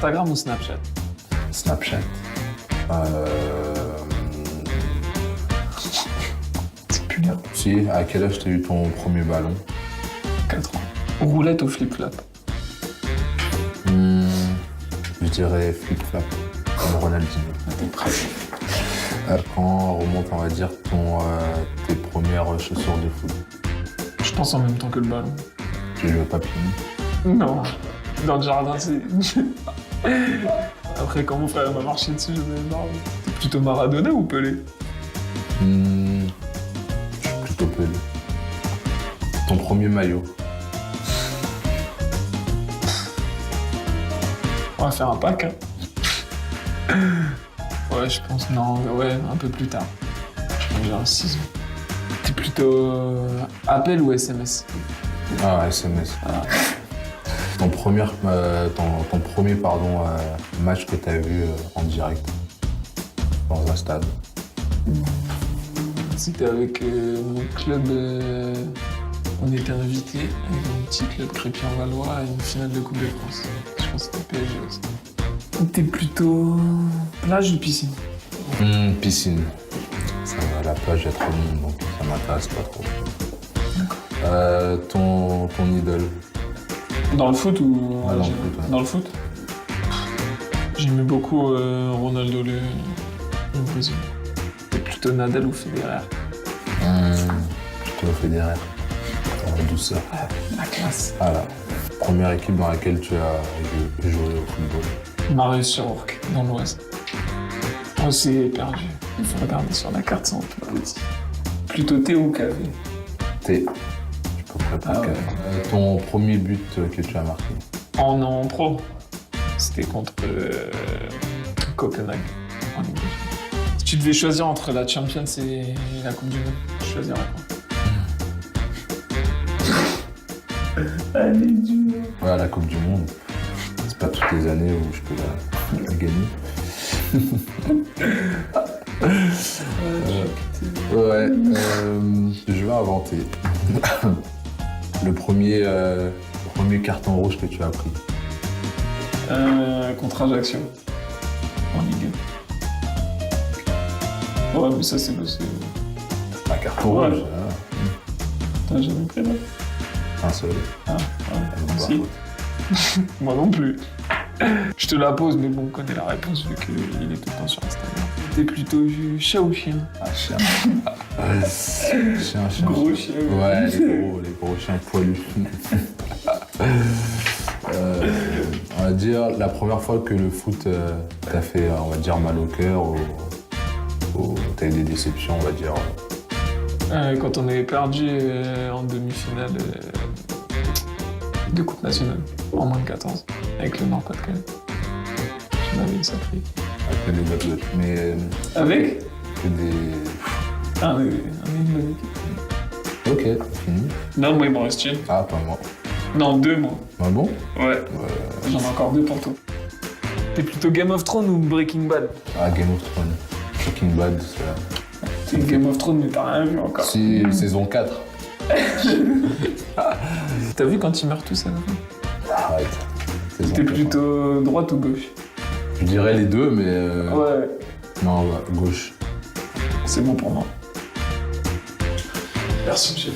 Instagram ou Snapchat? Snapchat. C'est plus bien. Si, à quel âge t'as eu ton premier ballon? 4 ans. Roulette ou flip-flop? Je dirais flip-flop, comme Ronaldinho. T'es pratique. Quand on remonte, on va dire, tes premières chaussures de foot. Je pense en même temps que le ballon. Tu joues au papillon? Non, dans le jardin, c'est... Après, quand mon frère m'a marché dessus, je me marre. T'es plutôt Maradona ou Pelé? Je suis plutôt Pelé. Ton premier maillot? On va faire un pack, hein. Ouais, je pense, non, ouais, un peu plus tard. Genre 6 ans. T'es plutôt appel ou SMS? Ah, SMS. Ah. Ton premier match que t'as vu en direct dans un stade? C'était avec mon club, on était invités avec mon petit club Crépy-en-Valois à une finale de Coupe de France. Je pense que c'était PSG aussi. T'es plutôt plage ou piscine? Piscine. Ça va, la plage, il y a trop de monde, donc ça m'intéresse pas trop. Ton idole? Dans le foot ou... Ouais, dans le foot, ouais. Dans le foot? J'aimais beaucoup Ronaldo, le Brésil. T'es plutôt Nadal ou Federer? Plutôt Federer. En douceur. La classe. Voilà. Première équipe dans laquelle tu as joué au football? Marius-sur-Ourcq, dans l'Oise. Oh, c'est perdu. Il faut regarder sur la carte, c'est en tout petit. Plutôt thé ou café? Thé. Tu peux préparer. Ah ouais. Ton premier but que tu as marqué? En pro, c'était contre Copenhague, en Ligue des Champions. Si tu devais choisir entre la Champions et la Coupe du Monde, tu choisirais quoi? Elle est dure. Ouais, la Coupe du Monde. C'est pas toutes les années où je peux la gagner. Ouais, je vais inventer. Le premier carton rouge que tu as pris? Contre Ajaccio, en Ligue 1. Ouais, mais ça, c'est possible. Un carton Ouais. rouge, T'as jamais pris là? un seul. Ah, ouais. Bah, Si. Moi non plus. Je te la pose, mais bon, on connaît la réponse vu qu'il est tout le temps sur Instagram. T'es plutôt chat ou chien? Un chien. Chien. Gros chien. Ouais, les gros chiens poilus. On va dire la première fois que le foot t'a fait, on va dire, mal au cœur ou t'as eu des déceptions, on va dire. Quand on avait perdu en demi-finale de Coupe nationale, en moins de 14, avec le Nord-Pas-de-Calais. Je m'avais dit ça pris. Avec les autres, mais Avec? que des... Ah oui, avec. Ok, fini. Non, moi il m'en reste une. Ah, pas moi. Non, 2 moi. Ah bon? Ouais. J'en ai encore 2 pour toi. T'es plutôt Game of Thrones ou Breaking Bad? Ah, Game of Thrones. Breaking Bad, c'est... C'est Game of Thrones, mais t'as rien vu encore. Si, saison 4. T'as vu quand ils meurent tous à la fin? Arrête. Saison T'es 4, plutôt droite ou gauche? Je dirais les deux, mais... Ouais. Non, ouais, gauche. C'est bon pour moi. Merci, chef.